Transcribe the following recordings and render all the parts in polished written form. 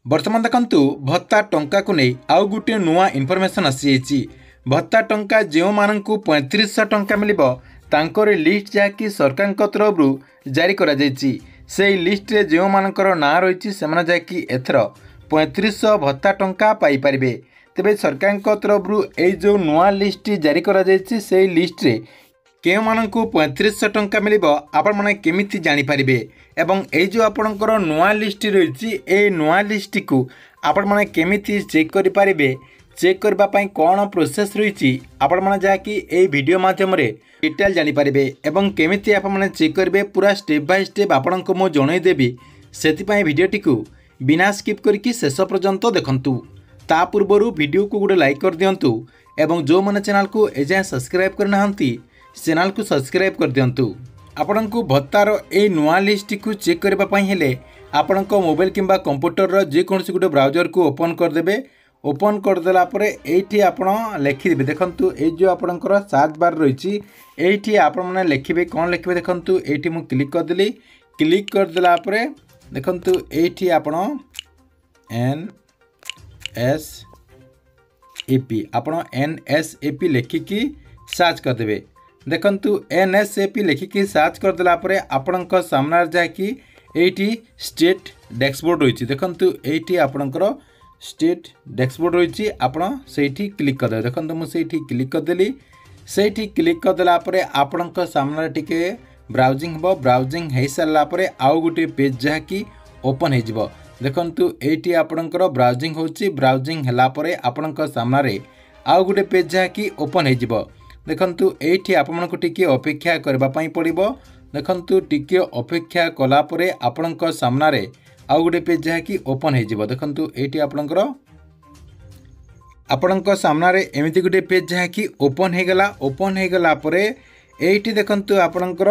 बर्तमान देखंतु भत्ता टंका को नहीं आउ गोटे नुआ इनफॉरमेशन आसी भत्ता टंका जो मानू 3500 टंका मिलिबो तांकर लिस्ट जहाँकि सरकार तरफ जारी करा जायछि से लिस्ट रे जो मानकर ना रही से जहाँकि एथर 3500 भत्ता टंका पाई परिबे। तेबे सरकार तरफ ये जो नुआ लिस्ट जारी करा जायछि से लिस्ट रे केउ मानकु 3500 टंका मिलिबो आपण माने केमिति जानि परिबे एवं ए जो आपणकर नुआ लिस्ट रही ए नुआ लिस्ट को आपण माने केमिति चेक करि परिबे चेक करबा पई कोन प्रोसेस रही आपण माने जाकि ए वीडियो माध्यम रे डिटेल जानि परिबे एवं केमिति आपण माने चेक करबे पूरा स्टेप बाय स्टेप आपणको मो जणै देबी सेति पई वीडियोटी को बिना स्किप करके शेष पर्यंत देखंतु। ता पूर्वरु वीडियो को गोटे लाइक कर दियंतु एवं जो माने चैनल को एजाय सब्सक्राइब करनाहंती चैनल को सब्सक्राइब कर दियंतु। आपण को भत्तार ए नुआ लिस्ट को चेक करबा पई हेले आपण को मोबाइल किंबा कंप्यूटर रो जे कोनसी गोटे ब्राउजर को ओपन कर देबे। ओपन कर देला परे एठी आपण लिखि देबे। देखंतु ए जो आपणकर सर्च बार रही एठी आपण माने लिखिबे कोन लिखिबे देखंतु एठी मु क्लिक कर देली। क्लिक कर देला परे देखंतु एठी आपण NSAP आपण NSAP लिखिकी सर्च कर देबे। देखंतु NSAP लिखिकी सर्च कर देला परे आपणक सामने जाकि एठी स्टेट डैशबोर्ड रही। देखंतु एठी आपणकर स्टेट डैशबोर्ड रही आपण सेठी क्लिक कर दे। देखंतु मु सेठी क्लिक कर देली। सेठी क्लिक कर देला परे आपणक सामने टिके ब्राउजिंग हो। ब्राउजिंग हो सारा परे आउ गोटे पेज जहाँकि ओपन हो जिवो। देखंतु एठी आपणकर ब्राउजिंग होची। ब्राउजिंग हला परे आपणक सामने आउ गोटे पेज जहाँकि ओपन हो जिवो। देखंतु एठी आपमनको टिके अपेक्षा करबा पई पड़िबो। देखंतु टिके अपेक्षा कला परे आपणक सामने आउ गोटे पेज जहाँकि ओपन हो जिवो। देखंतु एठी आपणक सामने एमिति गोटे पेज जहाँकि ओपन हो गला। ओपन हो गला परे एठी देखंतु आपणकर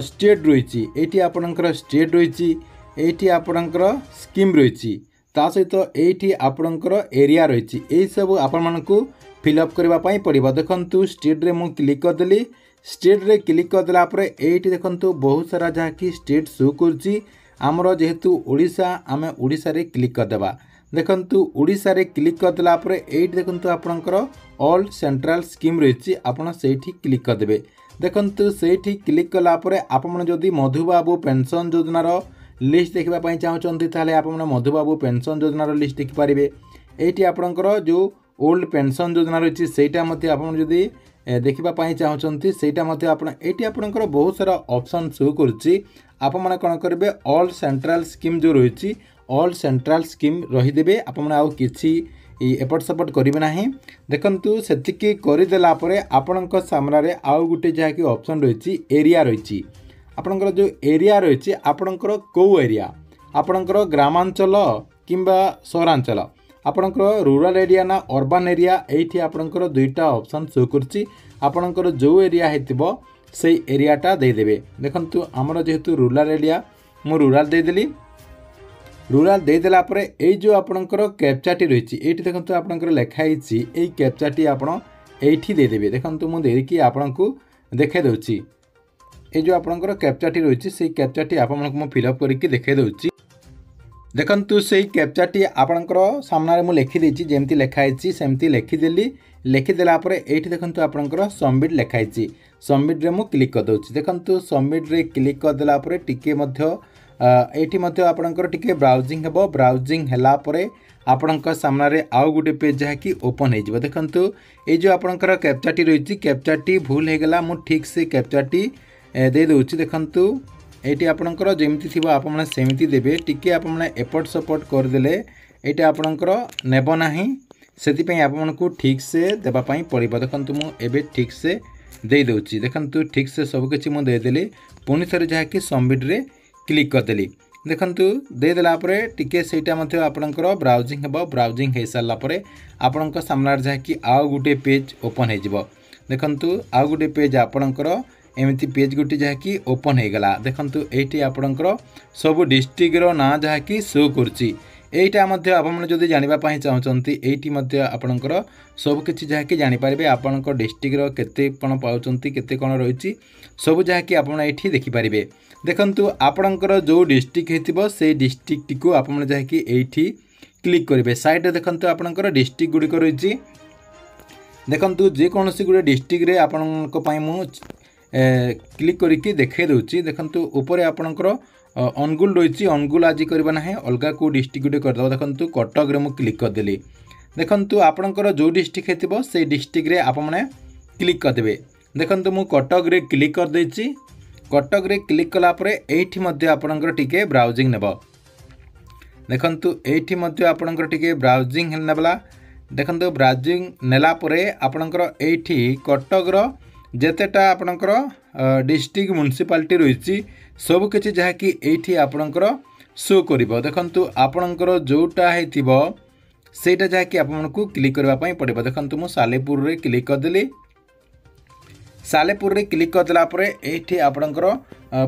स्टेट रही। एठी आपणकर स्टेट रही। एठी आपणकर स्कीम रही। ता सहित एठी आपणकर एरिया रही। एई सब आपण मानकु फिलअप करबा पई पड़िबो। देखंतु स्टेट रे मु क्लिक कर देली। स्टेट रे क्लिक कर देला परे एठी देखंतु बहुत सारा जहाँकि स्टेट शो करछि। आमर जेहेतु ओडिशा आमे ओडिशा रे क्लिक कर देबा। देखंतु ओडिशा रे क्लिक कर देला परे एठी देखंतु आपणकर ऑल सेंट्रल स्कीम रही। आपण सेठी क्लिक कर देबे। देखंतु सेठी क्लिक कला परे आपण जदि मधुबाबू पेंशन योजनार लिस्ट देखा चाहते ताले आपण मधुबाबू पेंशन योजनार लिस्ट देखि पारिबे। एठी आपणकर जो ओल्ड पेंशन योजना रही सेटा मध्य आपण जदि देखा चाहते सेटा मध्य आपण एठी आपणकर बहुत सारा ऑप्शन शो करछि। आपण माने कोन करबे ऑल सेंट्रल स्कीम जो रही ऑल सेंट्रल स्कीम रहीदेबे। आपण आउ किछि एपट सपट करेंगे ना। देखंतु सेतिकी करदेला परे आपणक सामने आउ गोटे जहाँकि ऑप्शन रही एरिया रही। आपणकर जो एरिया रही आपणकर कौ एरिया आपणकर ग्रामांचल किंबा सहरांचल आपणकर रूरल एरिया ना अर्बन एरिया एठी आपणकर दुईटा ऑप्शन शो करछि। आपणकर जो एरिया हेतिबो से एरियाटा दे देबे। देखंतु हमर जेहेतु रूरल एरिया मु रूरल दे देली। रूरल दे देला परे ए जो आपणकर कैप्चाटी रही एठी देखंतु आपणकर लेखा हिची ए कैप्चाटी आपण एठी दे देबे। देखंतु मु देकी आपणकु देखे दोछि ए जो आपणकर कैप्चाटी रही से कैप्चाटी आपणकु मु फिलअप करके देखे दोछि। देखंतु से कैप्चाटी आपणकर सामने मु लिखि देछि जेमति लेखा हिची सेमति लिखि देली। लिखि देला परे एठी देखंतु आपणकर सबमिट लेखा हिची। सबमिट रे मु क्लिक कर दोछि। देखंतु सबमिट रे क्लिक कर देला परे टिके मध्य एठी मध्य आपणकर टिके ब्राउजिंग हेबो। ब्राउजिंग हला परे आपणक सामने आउ गोटे पेज जहाँकि ओपन हो जिवो। देखंतु ए जो आपणकर कैप्चाटी रही कैप्चाटी भूल हो गला मु ठीक से कैप्चाटी दे दोछि। देखंतु एठी आपणकर जेमति थिबो आपण सेमिति देबे। टिके आपण एपट सपोर्ट कर देले एटा आपणकर नेबो नाही सेति पई आपणकु ठीक से देबा पई पड़िबो। देखंतु मु एबे ठीक से दे दोछि। देखंतु ठीक से सब किछि मु दे देली। पुनी थरे जहाँकि सबमिट रे क्लिक कर देली। देखंतु दे देला परे टिके सेटा मध्य आपणकर ब्राउजिंग हेबो। ब्राउजिंग हे सारला परे आपणक सामने जहाँकि आउ गोटे पेज ओपन हो जिवो। देखंतु आउ गोटे पेज आपणकर एमती पेज गोटे जहाँकि ओपन हो गला। देखंतु एठी आपणकर सब डिस्ट्रिक्ट रो ना जहाँकि शो करछि। एटा मध्य आपण जदि जानिबा पई चाहउचंती एठी मध्य आपणकर सब किछि जहाँकि जानि पारिबे। आपणक डिस्ट्रिक्ट रो केते कोन पाउचंती केते कोन रहिछि सब जहाँकि आपण एठी देखि पारिबे। देखंतु आपणकर जो डिस्ट्रिक्ट हेतिबो से डिस्ट्रिक्ट को आपण जहाँकि एठी क्लिक करेंगे साइड देखते आपंकर डिस्ट्रिक्ट गुड़िक रही देखु जेकोसी गोटे डिस्ट्रिक्ट रे आपण मु क्लिक करके देखे दूसरी देखु ऊपर आपणकर अनुगुल रही अनुगुल आज करवा ना अलग को डिस्ट्रिक्ट गोटे करदे देखो कटक रे मु क्लिक करदेली देखु आपणकर जो डिस्ट्रिक्ट हो से डिस्ट्रिक्ट रे आपने क्लिक करदे देखु मु कटक रे क्लिक कर देछि कटक रे क्लिक कलापर ये आपणकर टिके ब्राउजिंग नेब देखु ये आपणकर टिके ब्राउजिंग नेबला देखो ब्राउजिंग नेलापर आपणकर एठी कटकर जेतेटा आपणकर डिस्ट्रिक्ट म्युनिसिपालिटी रही सबकि जहाँकि ये आपणकर शो कर देखु आपणकर जोटा होइतिबो सेटा जहाँकि आपको क्लिक करने पड़े देखो मुझे सालेपुर रे क्लिक करदेली सालेपुर रे क्लिक करदेला ये आपणकर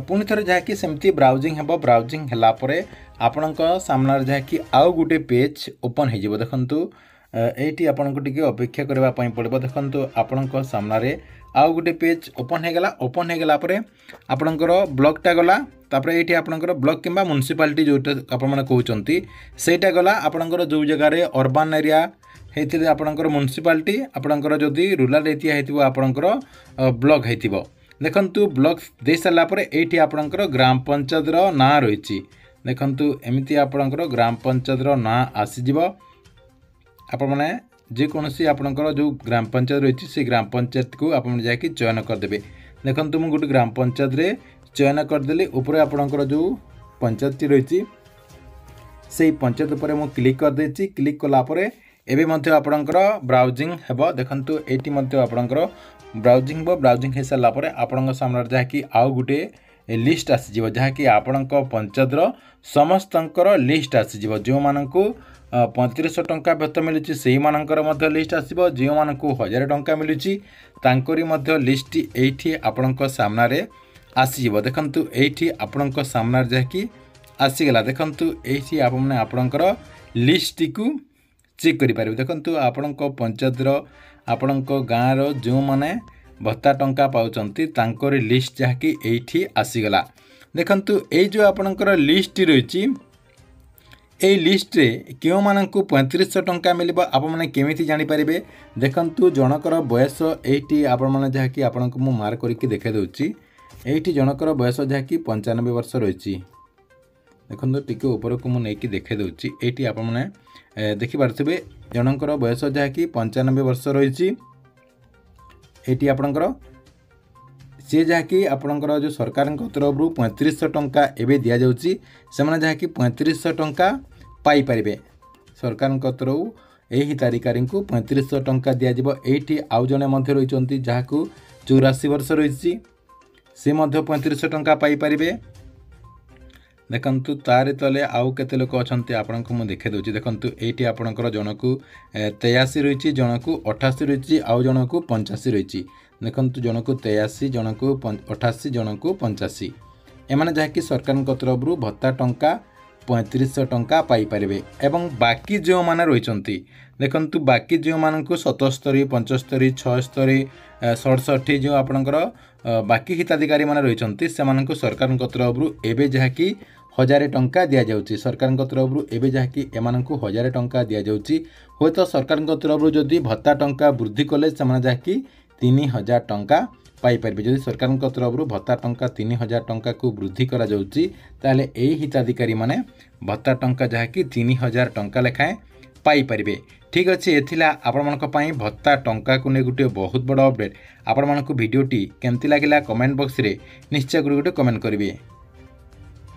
पुणी थे जहाँकि सेमती ब्राउजिंग हेबो ब्राउजिंग हेलापर आपण सामने जहाँकि आउ गोटे पेज ओपन हो देखु ये आपको टिके अपेक्षा करने पड़ो देखो आपण सामने आउ गोटे पेज ओपन हो गला आपणकर ब्लॉकटा गला तापर ये आपणकर ब्लॉक किंबा म्युनिसिपालिटी जोटा आपने कहते सहीटा गला आपणकर जो जगार अर्बान एरिया होते आपणकर म्युनिसिपालिटी आपणकर जदि रूराल एरिया होती आपणकर ब्लॉक होइतिबो देखंतु ब्लॉक दे सारापर ये आपणकर ग्राम पंचायत ना रही देखंतु एमती आपणकर ग्राम पंचायत ना आसीजिवो आपण मैंने जेकोसी आपणकर जो ग्राम पंचायत रही से ग्राम पंचायत को आप जाकि चयन करदे देखो मुझे गोटे ग्राम पंचायत रे चयन करदेली ऊपर आपणकर जो पंचायत रही से पंचायत उपर मु क्लिक करदे क्लिक कलापर एवं आपणकर ब्राउजिंग हेबो देखंतु एटी आपणकर ब्राउजिंग हेबो ब्राउजिंग हो सारापर आपण सामने जहाँकि आउ गोटे लिस्ट आसीजिवो जहाँकि आपण पंचायतर समस्तंकर लिस्ट आसीजिवो जो मानकु 3500 टंका वेतन मिलुची सेही मानकर मध्य लिस्ट आसीबो जो मानकु 1000 टंका मिलुची तांकरी मध्य लिस्ट एठी आपणक सामना रे आसीजिवो देखंतु एठी आपणक सामना रे जहाँकि आसीगला देखंतु एठी आपने आपणकर लिस्ट को चेक करि पारिबे देखंतु आपणक पंचायतर आपणक गाँव रो जो माने भत्ता टंका पाउचंती तांकरी लिस्ट जहाँकि एठी आसीगला देखंतु ए जो आपणकर लिस्ट रही এই লিস্টରେ କେଉଁମାନଙ୍କୁ 3500 ଟଙ୍କା ମିଳିବ ଆପଣମାନେ କେମିତି ଜାଣିପାରିବେ ଦେଖନ୍ତୁ ଜଣକର ବୟସ ଏଇଠି ଆପଣମାନେ ଯାହାକି ଆପଣଙ୍କୁ ମୁଁ ମାର୍କ କରିକି ଦେଖାଇ ଦେଉଛି ଏଇଠି ଜଣକର ବୟସ ଯାହାକି 95 ବର୍ଷ ରହିଛି ଦେଖନ୍ତୁ ଟିକେ ଉପରକୁ ମୁଁ ନେଇକି ଦେଖାଇ ଦେଉଛି ଏଇଠି ଆପଣମାନେ ଦେଖିପାରୁଥିବେ ଜଣକର ବୟସ ଯାହାକି 95 ବର୍ଷ ରହିଛି ଏଇଠି ଆପଣଙ୍କର सी जहाँकि आपणकर जो सरकार तरफ 3500 टंका एवं दि जाऊँगी से जहाँकि 3500 टंका पाइपर सरकार तरफ यही तारिकारी को 3500 टंका दिज्व ये आउ जड़े रही जहाँ 84 वर्ष रही सी 3500 टंका पाइपर देखु तार तले आउ केते लोक अच्छा आपण को मुझे देखे दूसरी देखूँ ये आपणकर जनक 83 रही जनक 88 रही आउ जनक 85 रही देखु जनक 83 जनक 88 जनक 85 एमाने जहाँकि सरकार तरफ भत्ता टंका 3500 टंका पाइपर एवं बाकी जो मैंने रही देखु बाकी जो मानक 77 75 76 67 जो आपणकर बाकी हिताधिकारी मैंने रही से सरकार तरफ एवं जहाँकि 1000 टंका दि जाऊँगी सरकार तरफ एवं जहाँकि एम 1000 टंका दि जाऊँगी हे तो सरकार तरफ जदि भत्ता टंका वृद्धि कले से जहाँकि 3000 टंका पाइपर जदि सरकार तरफ भत्ता टंका 3000 टंका को वृद्धि करा जाउची ताले एही हिताधिकारी माने भत्ता टंका जहाँकि 3000 टंका लेखाएं पाइपर ठीक अच्छे एथिला आपण भत्ता टंका को नहीं गोटे बहुत बड़ अपडेट आपण भिडियोटी केमती लगिला कमेंट बॉक्स रे निश्चय गोटे कमेंट करेंगे।